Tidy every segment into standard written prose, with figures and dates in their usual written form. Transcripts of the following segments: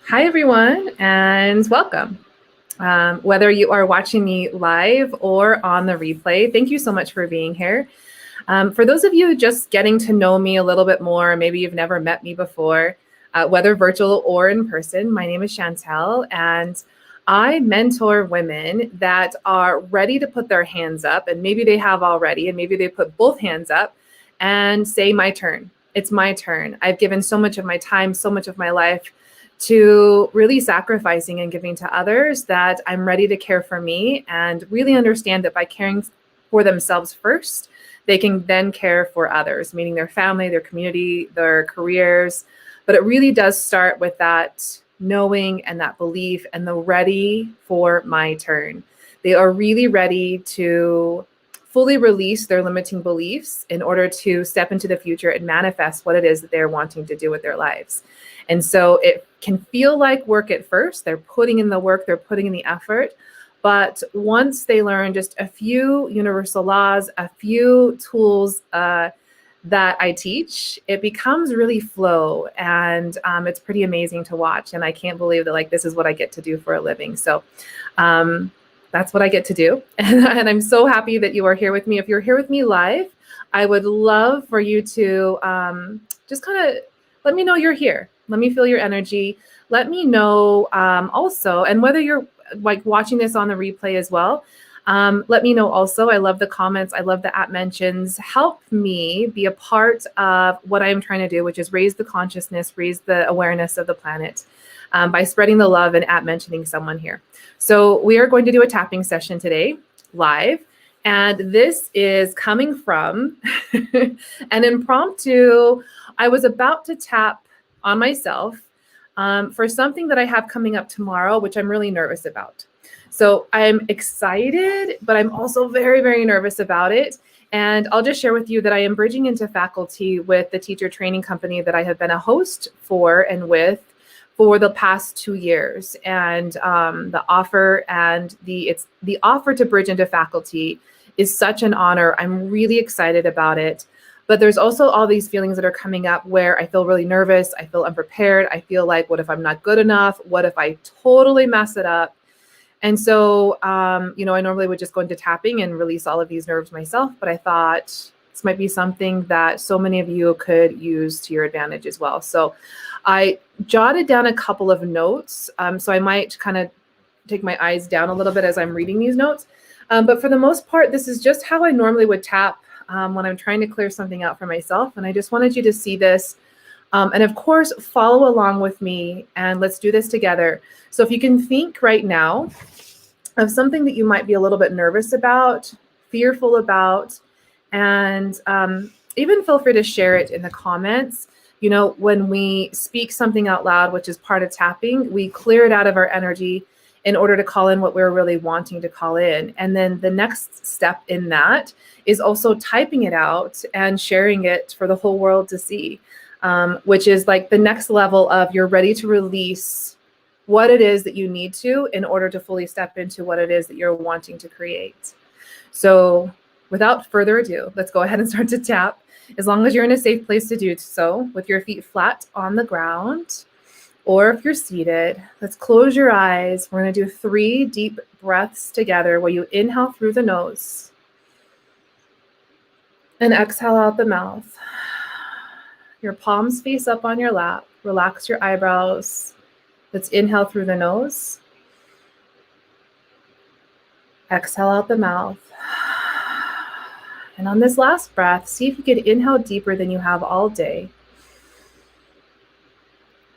Hi, everyone, and welcome. Whether you are watching me live or on the replay, thank you so much for being here. For those of you just getting to know me a little bit more, maybe you've never met me before, whether virtual or in person, my name is Chantel, and I mentor women that are ready to put their hands up, and maybe they have already, and maybe they put both hands up and say, my turn. It's my turn. I've given so much of my time, so much of my life to really sacrificing and giving to others that I'm ready to care for me and really understand that by caring for themselves first, they can then care for others, meaning their family, their community, their careers. But it really does start with that knowing and that belief and the ready for my turn. They are really ready to fully release their limiting beliefs in order to step into the future and manifest what it is that they're wanting to do with their lives. And so it can feel like work at first. They're putting in the work, they're putting in the effort. But once they learn just a few universal laws, a few tools that I teach, it becomes really flow. And it's pretty amazing to watch. And I can't believe that this is what I get to do for a living. So that's what I get to do. And I'm so happy that you are here with me. If you're here with me live, I would love for you to just kind of let me know you're here. Let me feel your energy. Let me know also, and whether you're watching this on the replay as well, let me know also. I love the comments. I love the mentions. Help me be a part of what I'm trying to do, which is raise the consciousness, raise the awareness of the planet by spreading the love and mentioning someone here. So we are going to do a tapping session today, live. And this is coming from an impromptu. I was about to tap on myself for something that I have coming up tomorrow, which I'm really nervous about. So I'm excited, but I'm also very, very nervous about it. And I'll just share with you that I am bridging into faculty with the teacher training company that I have been a host for and with for the past 2 years. And the offer to bridge into faculty is such an honor. I'm really excited about it. But there's also all these feelings that are coming up where I feel really nervous. I feel unprepared. I feel like, what if I'm not good enough? What if I totally mess it up? And so, I normally would just go into tapping and release all of these nerves myself. But I thought this might be something that so many of you could use to your advantage as well. So I jotted down a couple of notes. So I might kind of take my eyes down a little bit as I'm reading these notes. But for the most part, this is just how I normally would tap when I'm trying to clear something out for myself. And I just wanted you to see this. And of course, follow along with me and let's do this together. So if you can think right now of something that you might be a little bit nervous about, fearful about, and even feel free to share it in the comments. When we speak something out loud, which is part of tapping, we clear it out of our energy in order to call in what we're really wanting to call in. And then the next step in that is also typing it out and sharing it for the whole world to see, which is like the next level of you're ready to release what it is that you need to in order to fully step into what it is that you're wanting to create. So without further ado, let's go ahead and start to tap. As long as you're in a safe place to do so, with your feet flat on the ground, or if you're seated, let's close your eyes. We're going to do 3 deep breaths together where you inhale through the nose and exhale out the mouth. Your palms face up on your lap. Relax your eyebrows. Let's inhale through the nose. Exhale out the mouth. And on this last breath, see if you can inhale deeper than you have all day.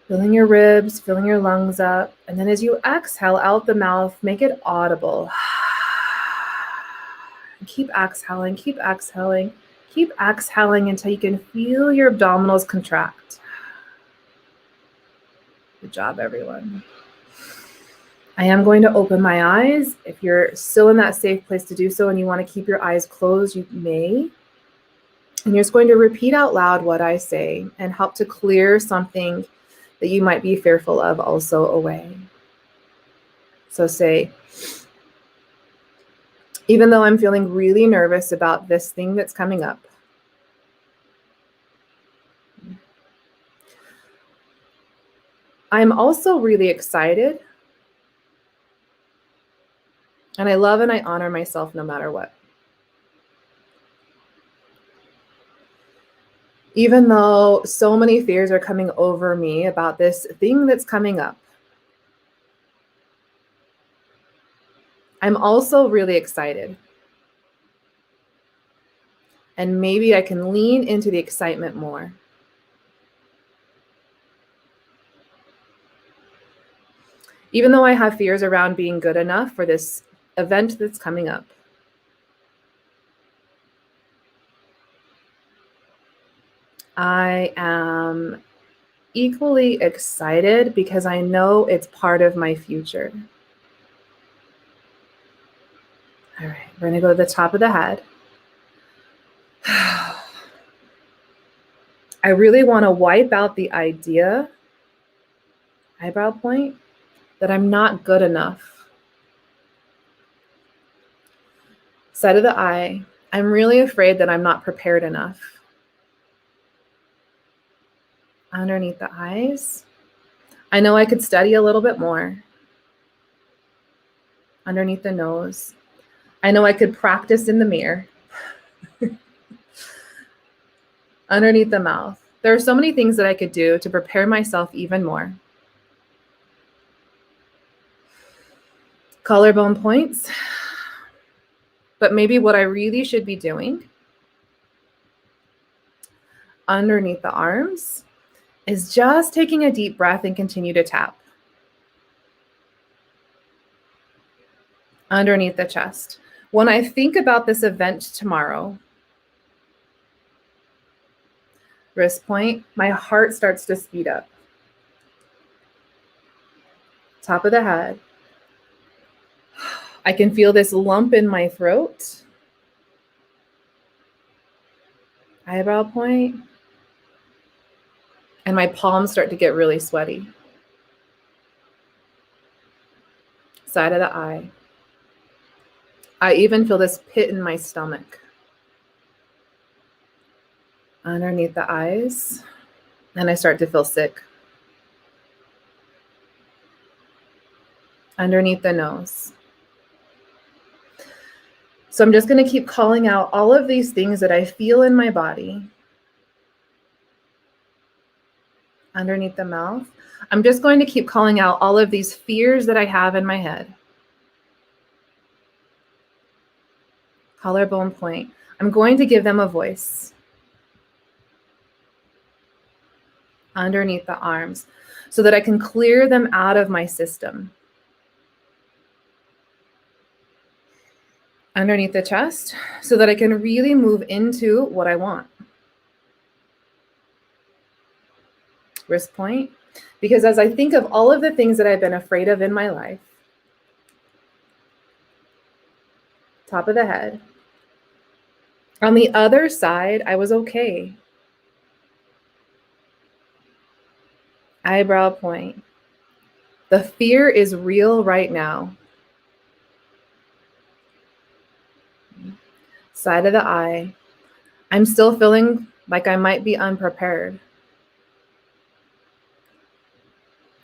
Filling your ribs, filling your lungs up. And then as you exhale out the mouth, make it audible. Keep exhaling, keep exhaling, keep exhaling until you can feel your abdominals contract. Good job, everyone. I am going to open my eyes. If you're still in that safe place to do so and you want to keep your eyes closed, you may. And you're just going to repeat out loud what I say and help to clear something that you might be fearful of also away. So say, even though I'm feeling really nervous about this thing that's coming up, I'm also really excited, and I love and I honor myself no matter what. Even though so many fears are coming over me about this thing that's coming up, I'm also really excited. And maybe I can lean into the excitement more. Even though I have fears around being good enough for this event that's coming up, I am equally excited because I know it's part of my future. All right, we're gonna go to the top of the head. I really want to wipe out the idea, eyebrow point, that I'm not good enough. Side of the eye, I'm really afraid that I'm not prepared enough. Underneath the eyes, I know I could study a little bit more. Underneath the nose, I know I could practice in the mirror. Underneath the mouth, there are so many things that I could do to prepare myself even more. Collarbone points, but maybe what I really should be doing underneath the arms is just taking a deep breath and continue to tap. Underneath the chest. When I think about this event tomorrow, wrist point, my heart starts to speed up. Top of the head. I can feel this lump in my throat. Eyebrow point. And my palms start to get really sweaty. Side of the eye. I even feel this pit in my stomach. Underneath the eyes. And I start to feel sick. Underneath the nose. So I'm just going to keep calling out all of these things that I feel in my body. Underneath the mouth. I'm just going to keep calling out all of these fears that I have in my head. Collarbone point. I'm going to give them a voice. Underneath the arms so that I can clear them out of my system. Underneath the chest so that I can really move into what I want. Wrist point, because as I think of all of the things that I've been afraid of in my life, top of the head. On the other side, I was okay. Eyebrow point. The fear is real right now. Side of the eye. I'm still feeling like I might be unprepared.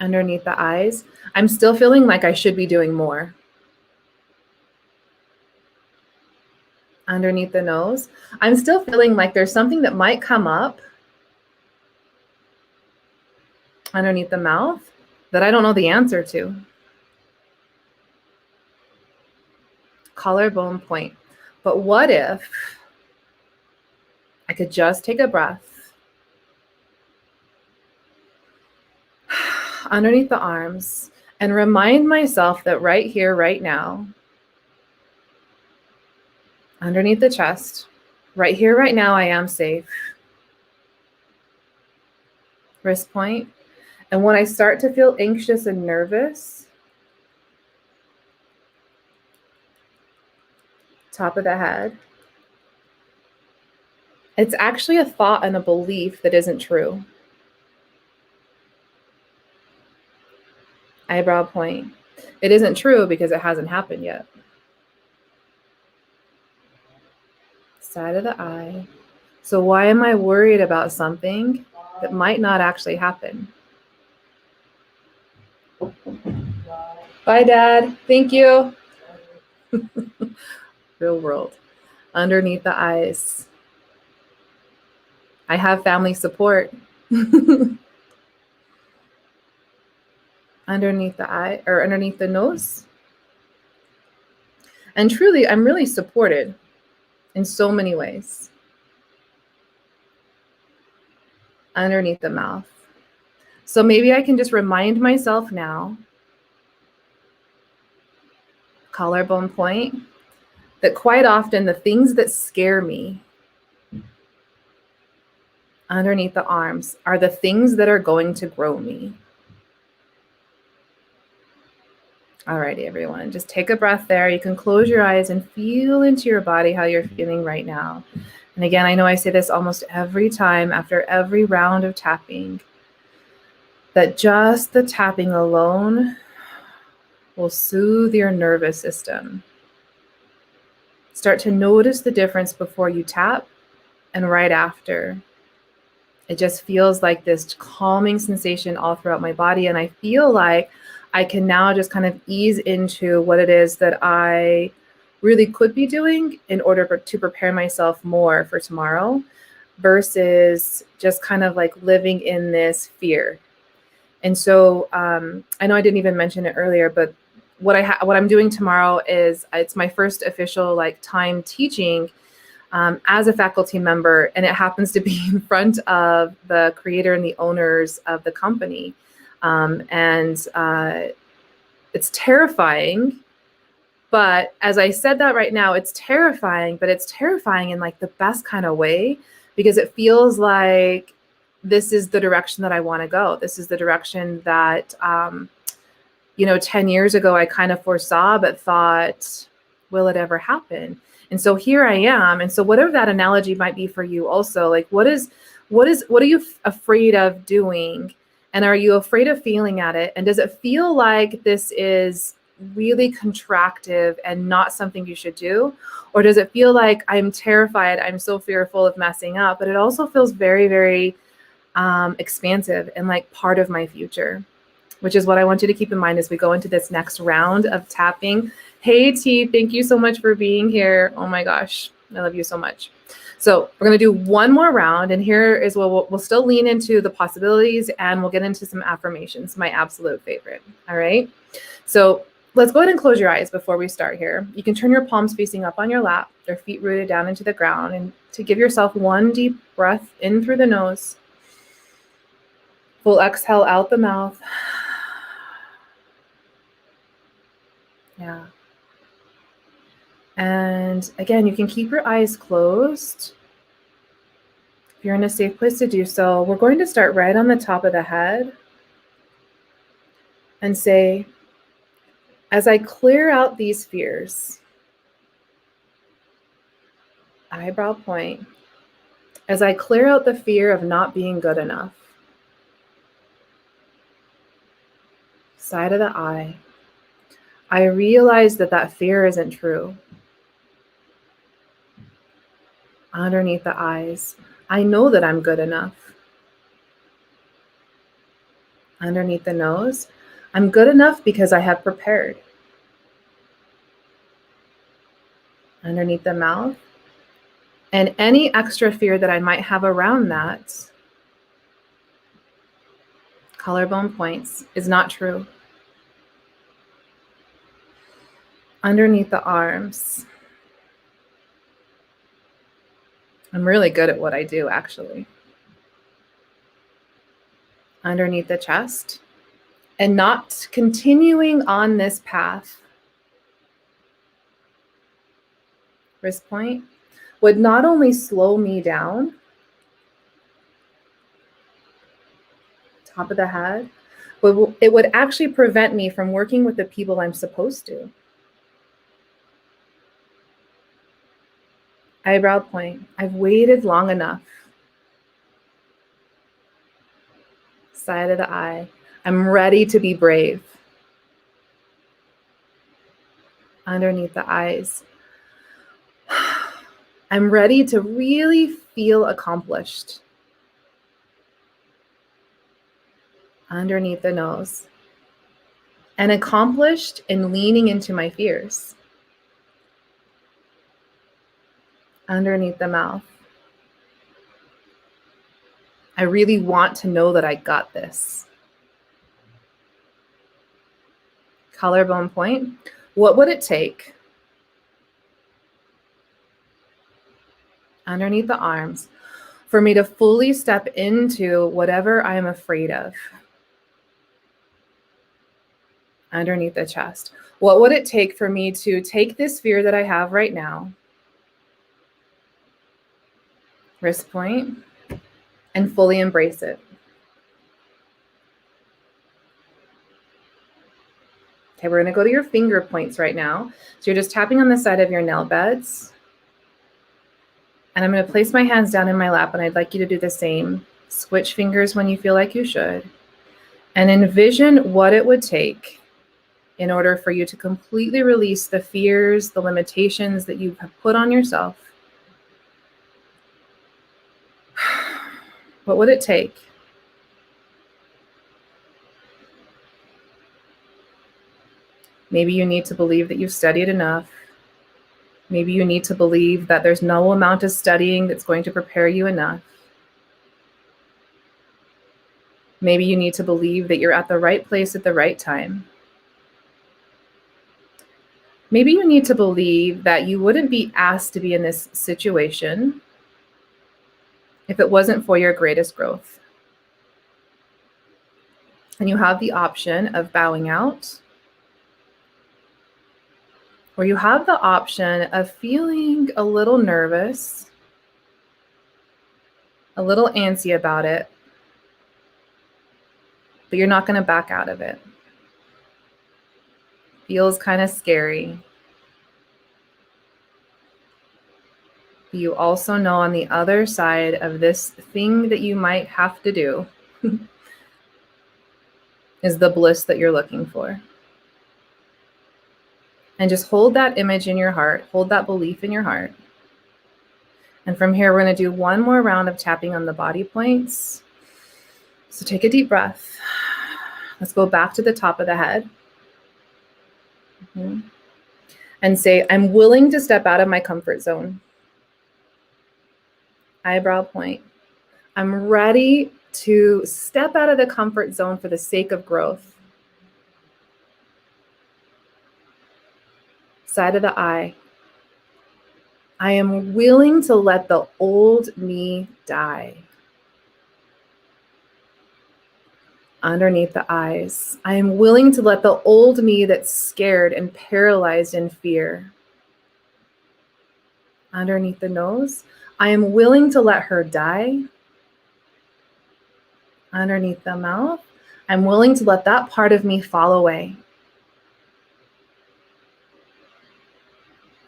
Underneath the eyes, I'm still feeling like I should be doing more. Underneath the nose, I'm still feeling like there's something that might come up underneath the mouth that I don't know the answer to. Collarbone point. But what if I could just take a breath underneath the arms and remind myself that right here, right now, underneath the chest, right here, right now, I am safe. Wrist point. And when I start to feel anxious and nervous, top of the head, it's actually a thought and a belief that isn't true. Eyebrow point. It isn't true because it hasn't happened yet. Side of the eye. So why am I worried about something that might not actually happen? Bye, Dad. Thank you. Real world. Underneath the eyes. I have family support. Underneath the eye or underneath the nose. And truly, I'm really supported in so many ways. Underneath the mouth. So maybe I can just remind myself now, collarbone point, that quite often the things that scare me underneath the arms are the things that are going to grow me. Alrighty, everyone, just take a breath there. You can close your eyes and feel into your body how you're feeling right now. And again, I know I say this almost every time after every round of tapping, that just the tapping alone will soothe your nervous system. Start to notice the difference before you tap and right after. It just feels like this calming sensation all throughout my body. And I feel like I can now just kind of ease into what it is that I really could be doing in order to prepare myself more for tomorrow versus just kind of like living in this fear. And so I know I didn't even mention it earlier, but what I'm doing tomorrow is it's my first official like time teaching as a faculty member, and it happens to be in front of the creator and the owners of the company. And it's terrifying. But as I said that right now, it's terrifying, but it's terrifying in like the best kind of way, because it feels like this is the direction that I want to go. This is the direction that, 10 years ago, I kind of foresaw, but thought, will it ever happen? And so here I am. And so whatever that analogy might be for you also, like what are you afraid of doing? And are you afraid of feeling at it? And does it feel like this is really contractive and not something you should do? Or does it feel like I'm terrified, I'm so fearful of messing up, but it also feels very, very expansive and like part of my future, which is what I want you to keep in mind as we go into this next round of tapping. Hey, T, thank you so much for being here. Oh my gosh, I love you so much. So we're going to do one more round, and here is where we'll still lean into the possibilities, and we'll get into some affirmations, my absolute favorite. All right. So let's go ahead and close your eyes before we start here. You can turn your palms facing up on your lap, your feet rooted down into the ground, and to give yourself one deep breath in through the nose. Full exhale out the mouth. Yeah. And again, you can keep your eyes closed. If you're in a safe place to do so, we're going to start right on the top of the head and say, as I clear out these fears, eyebrow point, as I clear out the fear of not being good enough, side of the eye, I realize that fear isn't true. Underneath the eyes, I know that I'm good enough. Underneath the nose, I'm good enough because I have prepared. Underneath the mouth, and any extra fear that I might have around that, collarbone points, is not true. Underneath the arms, I'm really good at what I do, actually. Underneath the chest, and not continuing on this path, wrist point, would not only slow me down, top of the head, but it would actually prevent me from working with the people I'm supposed to. Eyebrow point, I've waited long enough. Side of the eye, I'm ready to be brave. Underneath the eyes, I'm ready to really feel accomplished. Underneath the nose, and accomplished in leaning into my fears. Underneath the mouth. I really want to know that I got this. Collarbone point. What would it take? Underneath the arms, for me to fully step into whatever I am afraid of. Underneath the chest. What would it take for me to take this fear that I have right now, wrist point, and fully embrace it? Okay, we're going to go to your finger points right now. So you're just tapping on the side of your nail beds. And I'm going to place my hands down in my lap, and I'd like you to do the same. Switch fingers when you feel like you should. And envision what it would take in order for you to completely release the fears, the limitations that you have put on yourself. What would it take? Maybe you need to believe that you've studied enough. Maybe you need to believe that there's no amount of studying that's going to prepare you enough. Maybe you need to believe that you're at the right place at the right time. Maybe you need to believe that you wouldn't be asked to be in this situation if it wasn't for your greatest growth. And you have the option of bowing out, or you have the option of feeling a little nervous, a little antsy about it, but you're not going to back out of it. Feels kind of scary. You also know on the other side of this thing that you might have to do is the bliss that you're looking for. And just hold that image in your heart, hold that belief in your heart. And from here, we're going to do one more round of tapping on the body points. So take a deep breath. Let's go back to the top of the head. And say, I'm willing to step out of my comfort zone. Eyebrow point. I'm ready to step out of the comfort zone for the sake of growth. Side of the eye. I am willing to let the old me die. Underneath the eyes. I am willing to let the old me that's scared and paralyzed in fear. Underneath the nose. I am willing to let her die. Underneath the mouth. I'm willing to let that part of me fall away.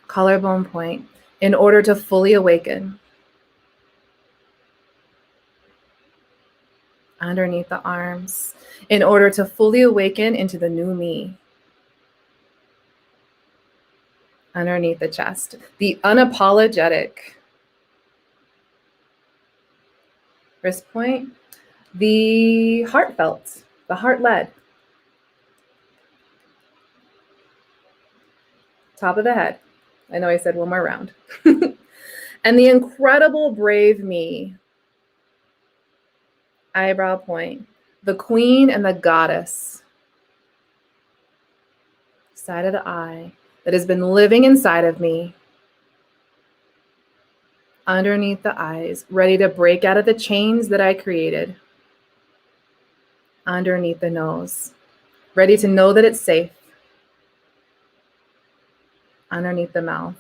Collarbone point. In order to fully awaken. Underneath the arms. In order to fully awaken into the new me. Underneath the chest. The unapologetic. Wrist point. The heartfelt. The heart-led. Top of the head. I know I said one more round. And the incredible brave me. Eyebrow point. The queen and the goddess. Side of the eye. That has been living inside of me. Underneath the eyes. Ready to break out of the chains that I created. Underneath the nose. Ready to know that it's safe. Underneath the mouth.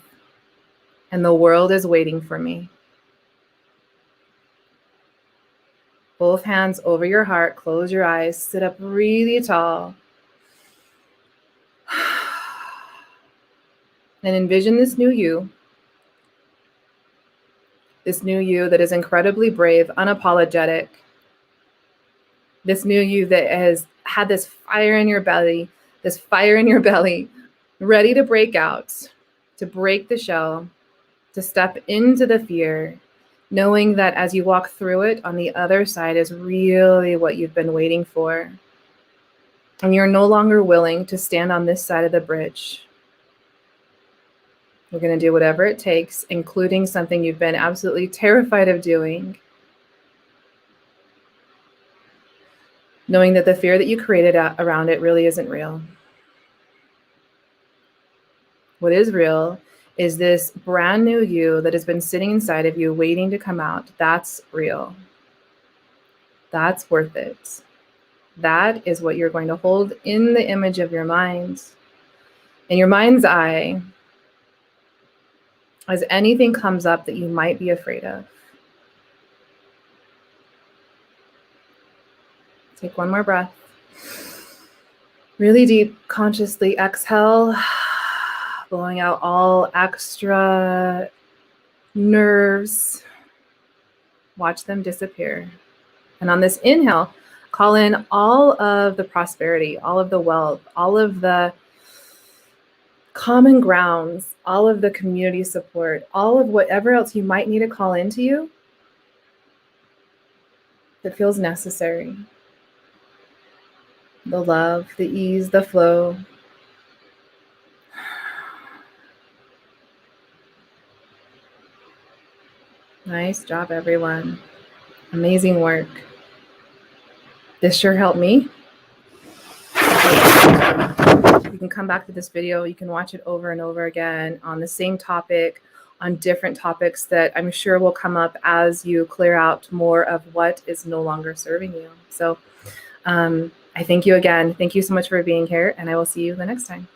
And the world is waiting for me. Both hands over your heart. Close your eyes. Sit up really tall. And envision this new you. This new you that is incredibly brave, unapologetic. This new you that has had this fire in your belly, ready to break out, to break the shell, to step into the fear, knowing that as you walk through it, on the other side is really what you've been waiting for. and you're no longer willing to stand on this side of the bridge. You're going to do whatever it takes, including something you've been absolutely terrified of doing, knowing that the fear that you created around it really isn't real. What is real is this brand new you that has been sitting inside of you waiting to come out. That's real. That's worth it. That is what you're going to hold in the image of your mind, in your mind's eye, as anything comes up that you might be afraid of. Take one more breath. Really deep, consciously exhale, blowing out all extra nerves. Watch them disappear. And on this inhale, call in all of the prosperity, all of the wealth, all of the common grounds, all of the community support, all of whatever else you might need to call into you that feels necessary. The love, the ease, the flow. Nice job, everyone. Amazing work. This sure helped me. You can come back to this video. You can watch it over and over again on the same topic, on different topics that I'm sure will come up as you clear out more of what is no longer serving you. So I thank you again. Thank you so much for being here, and I will see you the next time.